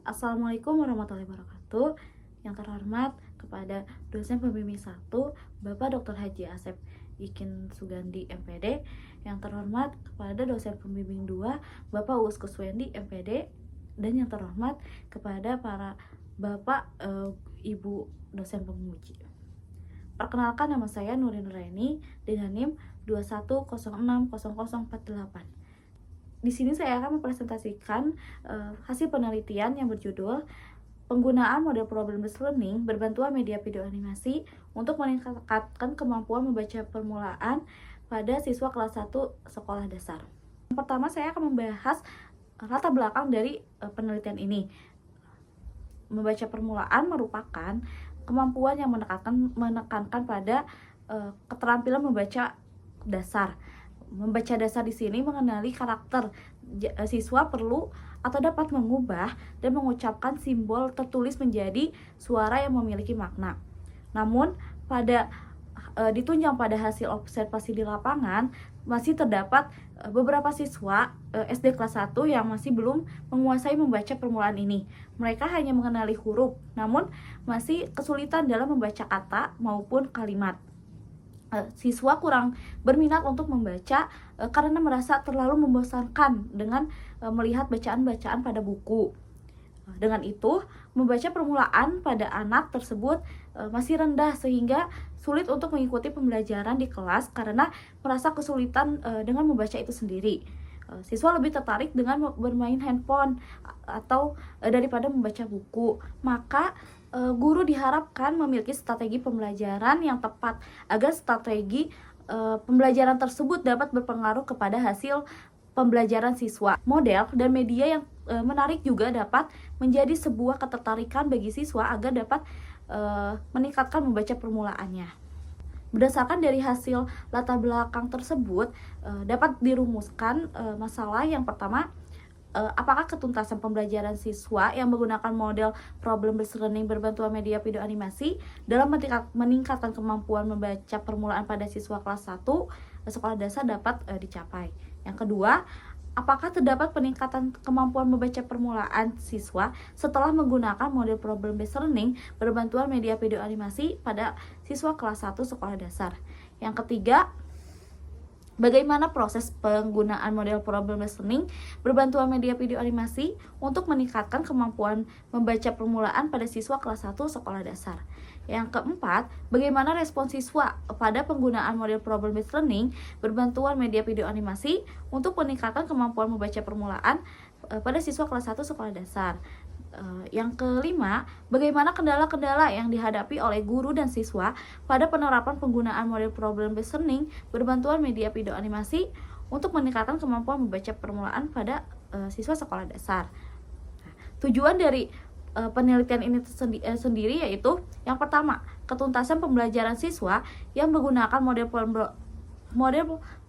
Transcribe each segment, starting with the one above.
Assalamualaikum warahmatullahi wabarakatuh. Yang terhormat kepada dosen pembimbing 1, Bapak Dr. Haji Asep Ikin Sugandi MPD. Yang terhormat kepada dosen pembimbing 2, Bapak Uus Kuswendi MPD. Dan yang terhormat kepada para Bapak, Ibu dosen penguji. Perkenalkan, nama saya Nurin Nuraini dengan NIM 21060048. Di sini saya akan mempresentasikan hasil penelitian yang berjudul penggunaan model problem-based learning berbantuan media video animasi untuk meningkatkan kemampuan membaca permulaan pada siswa kelas 1 sekolah dasar. Pertama, saya akan membahas latar belakang dari penelitian ini. Membaca permulaan merupakan kemampuan yang menekankan pada keterampilan membaca dasar. Membaca dasar di sini mengenali karakter siswa perlu atau dapat mengubah dan mengucapkan simbol tertulis menjadi suara yang memiliki makna. Namun ditunjang pada hasil observasi di lapangan, masih terdapat beberapa siswa SD kelas 1 yang masih belum menguasai membaca permulaan ini. Mereka hanya mengenali huruf, namun masih kesulitan dalam membaca kata maupun kalimat. Siswa kurang berminat untuk membaca karena merasa terlalu membosankan dengan melihat bacaan-bacaan pada buku. Dengan itu, membaca permulaan pada anak tersebut masih rendah sehingga sulit untuk mengikuti pembelajaran di kelas karena merasa kesulitan dengan membaca itu sendiri. Siswa lebih tertarik dengan bermain handphone atau daripada membaca buku. Maka guru diharapkan memiliki strategi pembelajaran yang tepat agar strategi pembelajaran tersebut dapat berpengaruh kepada hasil pembelajaran siswa. Model dan media yang menarik juga dapat menjadi sebuah ketertarikan bagi siswa agar dapat meningkatkan membaca permulaannya. Berdasarkan dari hasil latar belakang tersebut, dapat dirumuskan masalah yang pertama, apakah ketuntasan pembelajaran siswa yang menggunakan model problem-based learning berbantuan media video animasi dalam meningkatkan kemampuan membaca permulaan pada siswa kelas 1 sekolah dasar dapat dicapai. Yang kedua, apakah terdapat peningkatan kemampuan membaca permulaan siswa setelah menggunakan model problem-based learning berbantuan media video animasi pada siswa kelas 1 sekolah dasar. Yang ketiga, bagaimana proses penggunaan model problem-based learning berbantuan media video animasi untuk meningkatkan kemampuan membaca permulaan pada siswa kelas 1 sekolah dasar. Yang keempat, bagaimana respon siswa pada penggunaan model problem-based learning berbantuan media video animasi untuk meningkatkan kemampuan membaca permulaan pada siswa kelas 1 sekolah dasar. Yang kelima, bagaimana kendala-kendala yang dihadapi oleh guru dan siswa pada penerapan penggunaan model problem-based learning berbantuan media video animasi untuk meningkatkan kemampuan membaca permulaan pada siswa sekolah dasar. Tujuan dari penelitian ini sendiri yaitu yang pertama, ketuntasan pembelajaran siswa yang menggunakan model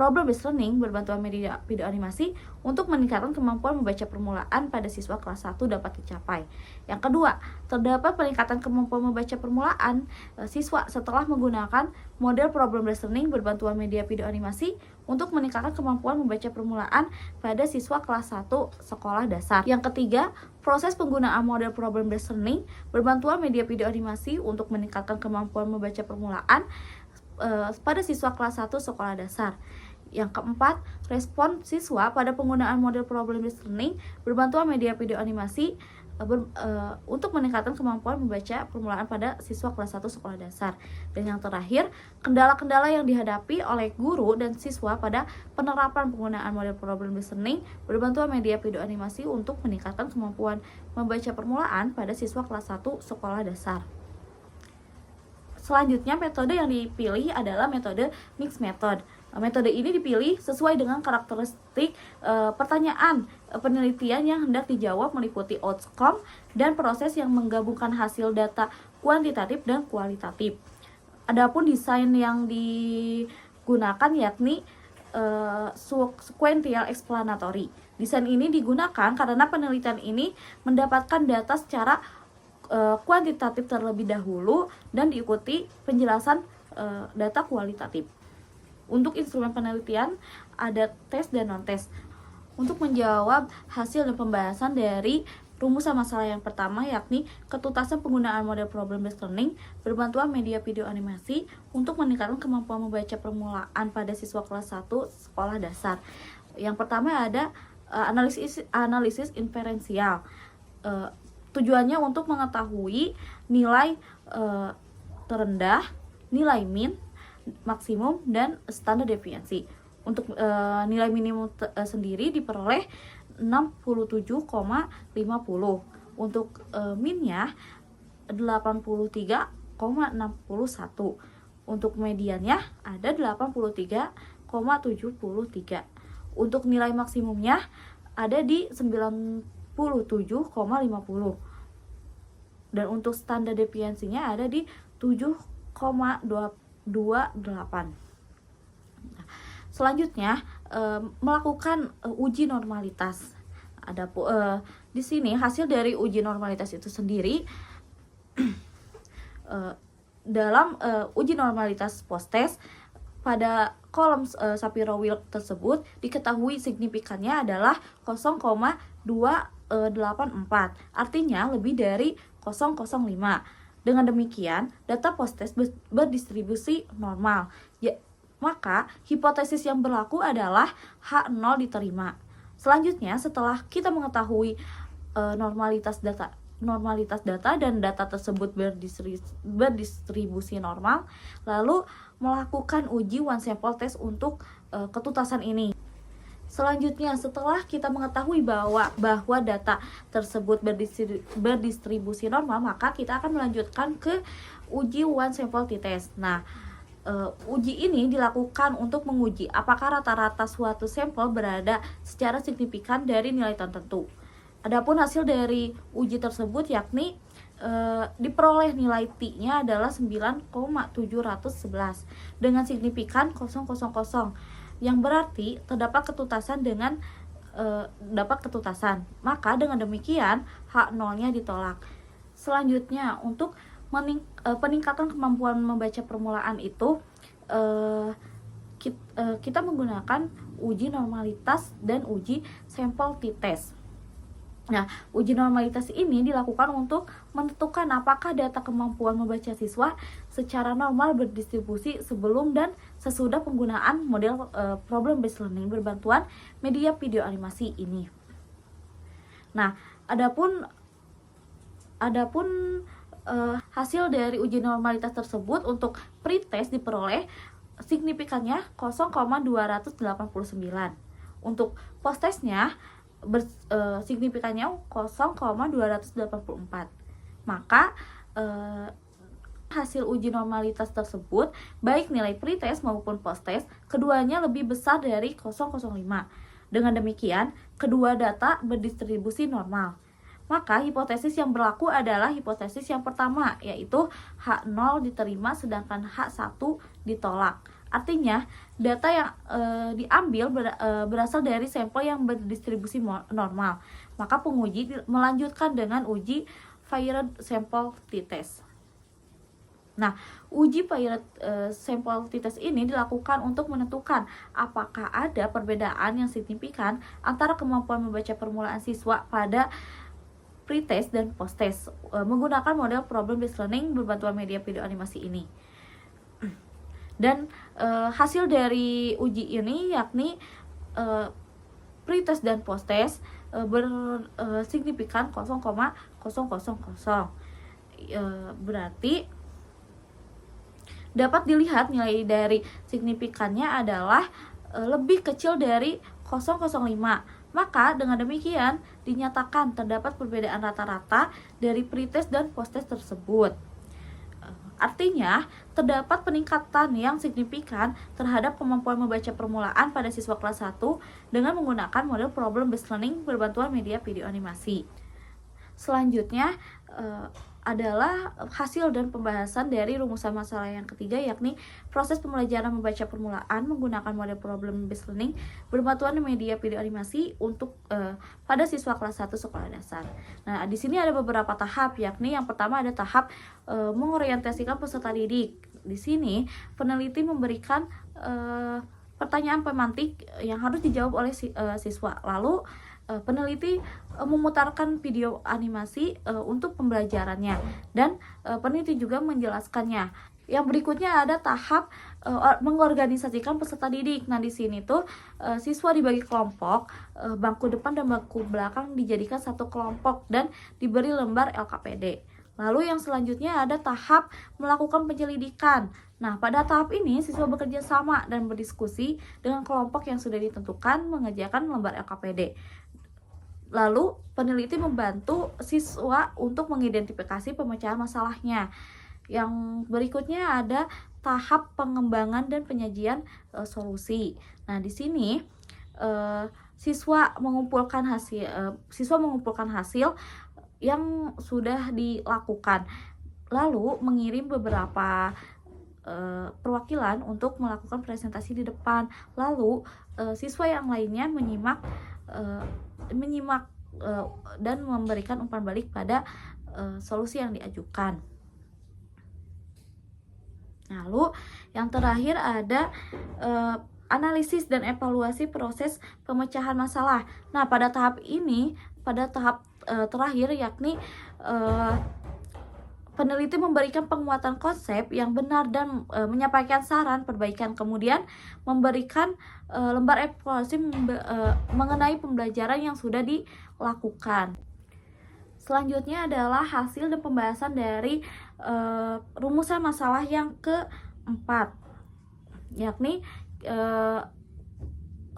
problem-based learning berbantuan media video animasi untuk meningkatkan kemampuan membaca permulaan pada siswa kelas 1 dapat dicapai. Yang kedua, terdapat peningkatan kemampuan membaca permulaan siswa setelah menggunakan model problem-based learning berbantuan media video animasi untuk meningkatkan kemampuan membaca permulaan pada siswa kelas 1 sekolah dasar. Yang ketiga, proses penggunaan model problem-based learning berbantuan media video animasi untuk meningkatkan kemampuan membaca permulaan pada siswa kelas 1 sekolah dasar. Yang keempat, respon siswa pada penggunaan model problem-based learning berbantuan media video animasi untuk meningkatkan kemampuan membaca permulaan pada siswa kelas 1 sekolah dasar. Dan yang terakhir, kendala-kendala yang dihadapi oleh guru dan siswa pada penerapan penggunaan model problem-based learning berbantuan media video animasi untuk meningkatkan kemampuan membaca permulaan pada siswa kelas 1 sekolah dasar. Selanjutnya, metode yang dipilih adalah metode mixed method. Metode ini dipilih sesuai dengan karakteristik pertanyaan penelitian yang hendak dijawab meliputi outcome dan proses yang menggabungkan hasil data kuantitatif dan kualitatif. Adapun desain yang digunakan yakni sequential explanatory. Desain ini digunakan karena penelitian ini mendapatkan data secara kuantitatif terlebih dahulu dan diikuti penjelasan data kualitatif. Untuk instrumen penelitian ada tes dan non-tes. Untuk menjawab hasil dan pembahasan dari Rumusan masalah yang pertama yakni ketuntasan penggunaan model problem based learning berbantuan media video animasi untuk meningkatkan kemampuan membaca permulaan pada siswa kelas 1 sekolah dasar. Yang pertama ada analisis inferensial. Tujuannya untuk mengetahui nilai terendah, nilai min, maksimum, dan standar deviasi. Untuk nilai minimum sendiri diperoleh 67,50. Untuk minnya 83,61. Untuk mediannya ada 83,73. Untuk nilai maksimumnya ada di 97,50. Dan untuk standar deviasinya ada di 7,28. Selanjutnya melakukan uji normalitas. Di sini hasil dari uji normalitas itu sendiri dalam uji normalitas post-test pada kolom Shapiro-Wilk tersebut diketahui signifikannya adalah 0,284, artinya lebih dari 0,05. Dengan demikian, data post-test berdistribusi normal. Maka, hipotesis yang berlaku adalah H0 diterima. Selanjutnya, setelah kita mengetahui normalitas data dan data tersebut berdistribusi normal, lalu melakukan uji one sample test untuk ketuntasan ini. Selanjutnya, setelah kita mengetahui bahwa data tersebut berdistribusi normal, maka kita akan melanjutkan ke uji one sample t-test. Nah, uji ini dilakukan untuk menguji apakah rata-rata suatu sampel berada secara signifikan dari nilai tertentu. Adapun hasil dari uji tersebut yakni diperoleh nilai T-nya adalah 9,711 dengan signifikan 0,00, yang berarti terdapat ketuntasan Maka dengan demikian H0-nya ditolak. Selanjutnya, untuk peningkatan kemampuan membaca permulaan itu kita menggunakan uji normalitas dan uji sampel t-test. Nah, uji normalitas ini dilakukan untuk menentukan apakah data kemampuan membaca siswa secara normal berdistribusi sebelum dan sesudah penggunaan model problem based learning berbantuan media video animasi ini. Nah, adapun hasil dari uji normalitas tersebut untuk pretest diperoleh signifikannya 0,289. Untuk posttestnya signifikannya 0,284. Maka hasil uji normalitas tersebut baik nilai pretest maupun posttest keduanya lebih besar dari 0,05. Dengan demikian, kedua data berdistribusi normal. Maka hipotesis yang berlaku adalah hipotesis yang pertama, yaitu H0 diterima sedangkan H1 ditolak. Artinya, data yang diambil berasal dari sampel yang berdistribusi normal. Maka penguji melanjutkan dengan uji paired sample t-test. Nah, uji paired sample t-test ini dilakukan untuk menentukan apakah ada perbedaan yang signifikan antara kemampuan membaca permulaan siswa pada pretest dan posttest menggunakan model problem based learning berbantuan media video animasi ini. Dan hasil dari uji ini yakni pretest dan posttest bersignifikan 0,000. Berarti dapat dilihat nilai dari signifikannya adalah lebih kecil dari 0,05. Maka dengan demikian dinyatakan terdapat perbedaan rata-rata dari pretest dan posttest tersebut. Artinya, terdapat peningkatan yang signifikan terhadap kemampuan membaca permulaan pada siswa kelas 1 dengan menggunakan model problem based learning berbantuan media video animasi. Selanjutnya adalah hasil dan pembahasan dari rumusan masalah yang ketiga, yakni proses pembelajaran membaca permulaan menggunakan model problem based learning berbantuan media video animasi untuk pada siswa kelas 1 sekolah dasar. Nah, di sini ada beberapa tahap, yakni yang pertama ada tahap mengorientasikan peserta didik. Di sini peneliti memberikan pertanyaan pemantik yang harus dijawab oleh siswa. Lalu peneliti memutarkan video animasi untuk pembelajarannya, dan peneliti juga menjelaskannya. Yang berikutnya ada tahap mengorganisasikan peserta didik. Nah, di sini tuh siswa dibagi kelompok, bangku depan dan bangku belakang dijadikan satu kelompok dan diberi lembar LKPD. Lalu yang selanjutnya ada tahap melakukan penyelidikan. Nah, pada tahap ini siswa bekerja sama dan berdiskusi dengan kelompok yang sudah ditentukan mengerjakan lembar LKPD. Lalu peneliti membantu siswa untuk mengidentifikasi pemecahan masalahnya. Yang berikutnya ada tahap pengembangan dan penyajian solusi. Nah, di sini siswa mengumpulkan hasil yang sudah dilakukan, lalu mengirim beberapa perwakilan untuk melakukan presentasi di depan. Lalu siswa yang lainnya menyimak dan memberikan umpan balik pada solusi yang diajukan. Lalu yang terakhir ada analisis dan evaluasi proses pemecahan masalah. Nah, pada tahap terakhir yakni peneliti memberikan penguatan konsep yang benar dan menyampaikan saran perbaikan, kemudian memberikan lembar evaluasi mengenai pembelajaran yang sudah dilakukan. Selanjutnya adalah hasil dan pembahasan dari rumusan masalah yang keempat, yakni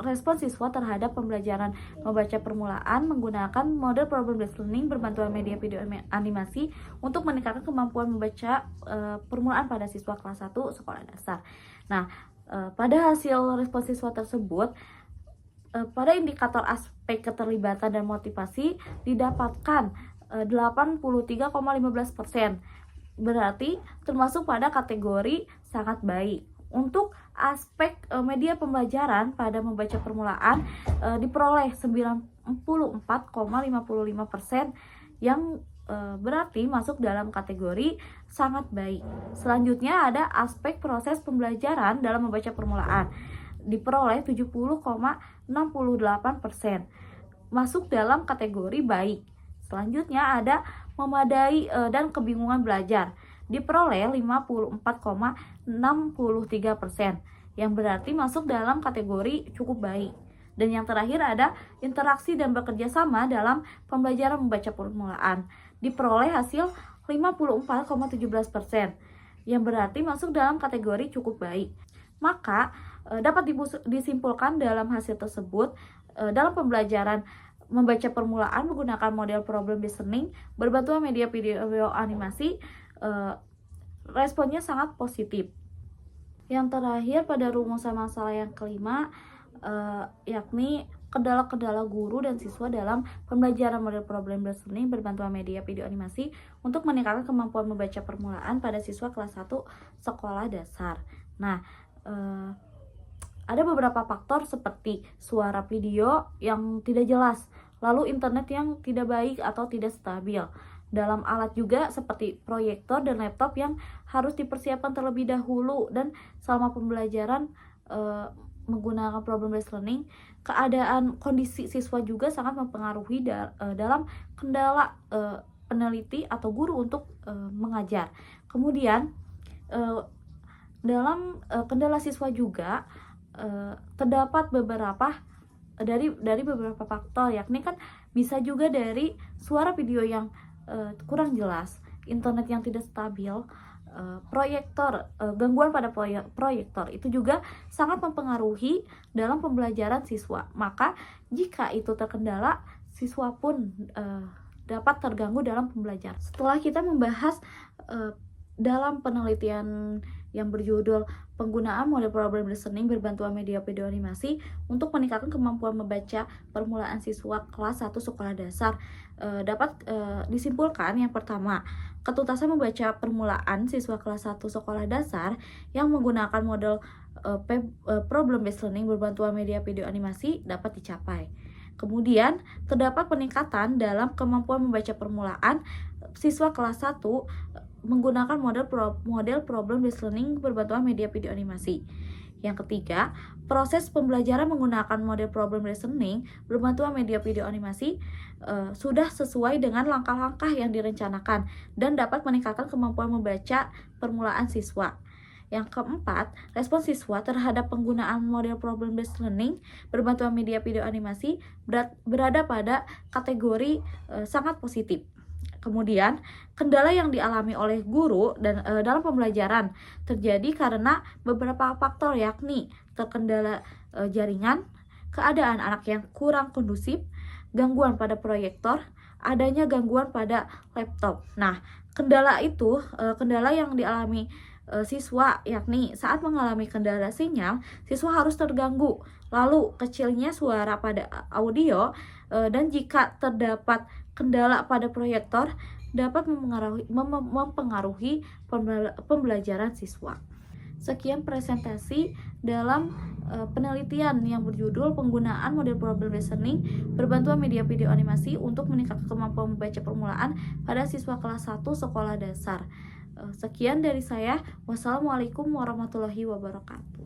respon siswa terhadap pembelajaran membaca permulaan menggunakan model problem based learning berbantuan media video animasi untuk meningkatkan kemampuan membaca permulaan pada siswa kelas 1 sekolah dasar. Nah, pada hasil respon siswa tersebut, pada indikator aspek keterlibatan dan motivasi didapatkan 83,15%, berarti termasuk pada kategori sangat baik. Untuk aspek media pembelajaran pada membaca permulaan diperoleh 94,55%, yang berarti masuk dalam kategori sangat baik. Selanjutnya ada aspek proses pembelajaran dalam membaca permulaan, diperoleh 70,68%, masuk dalam kategori baik. Selanjutnya ada memadai dan kebingungan belajar, diperoleh 54,63%, yang berarti masuk dalam kategori cukup baik. Dan yang terakhir ada interaksi dan bekerja sama dalam pembelajaran membaca permulaan, diperoleh hasil 54,17%, yang berarti masuk dalam kategori cukup baik. Maka dapat disimpulkan dalam hasil tersebut, dalam pembelajaran membaca permulaan menggunakan model problem based learning berbantuan media video animasi, responnya sangat positif. Yang terakhir pada rumusan masalah yang kelima, yakni kendala-kendala guru dan siswa dalam pembelajaran model problem based learning berbantuan media video animasi untuk meningkatkan kemampuan membaca permulaan pada siswa kelas 1 sekolah dasar. Nah, ada beberapa faktor seperti suara video yang tidak jelas, lalu internet yang tidak baik atau tidak stabil. Dalam alat juga seperti proyektor dan laptop yang harus dipersiapkan terlebih dahulu, dan selama pembelajaran menggunakan problem based learning, keadaan kondisi siswa juga sangat mempengaruhi dalam kendala peneliti atau guru untuk mengajar. Kemudian dalam kendala siswa juga terdapat beberapa faktor, yakni kan bisa juga dari suara video yang kurang jelas, internet yang tidak stabil, proyektor, gangguan pada proyektor itu juga sangat mempengaruhi dalam pembelajaran siswa. Maka jika itu terkendala, siswa pun dapat terganggu dalam pembelajaran. Setelah kita membahas dalam penelitian yang berjudul penggunaan model problem based learning berbantuan media video animasi untuk meningkatkan kemampuan membaca permulaan siswa kelas 1 sekolah dasar, dapat disimpulkan yang pertama, ketuntasan membaca permulaan siswa kelas 1 sekolah dasar yang menggunakan model problem based learning berbantuan media video animasi dapat dicapai. Kemudian terdapat peningkatan dalam kemampuan membaca permulaan siswa kelas 1 menggunakan model problem based learning berbantuan media video animasi. Yang ketiga, proses pembelajaran menggunakan model problem listening berbantuan media video animasi sudah sesuai dengan langkah-langkah yang direncanakan dan dapat meningkatkan kemampuan membaca permulaan siswa. Yang keempat, respon siswa terhadap penggunaan model problem based learning berbantuan media video animasi berada pada kategori sangat positif. Kemudian, kendala yang dialami oleh guru dan dalam pembelajaran terjadi karena beberapa faktor, yakni terkendala jaringan, keadaan anak yang kurang kondusif, gangguan pada proyektor, adanya gangguan pada laptop. Nah, kendala yang dialami siswa, yakni saat mengalami kendala sinyal, siswa harus terganggu, lalu kecilnya suara pada audio, dan jika terdapat kendala pada proyektor dapat mempengaruhi pembelajaran siswa. Sekian presentasi dalam penelitian yang berjudul penggunaan model problem listening berbantuan media video animasi untuk meningkatkan kemampuan membaca permulaan pada siswa kelas 1 sekolah dasar. Sekian dari saya. Wassalamualaikum warahmatullahi wabarakatuh.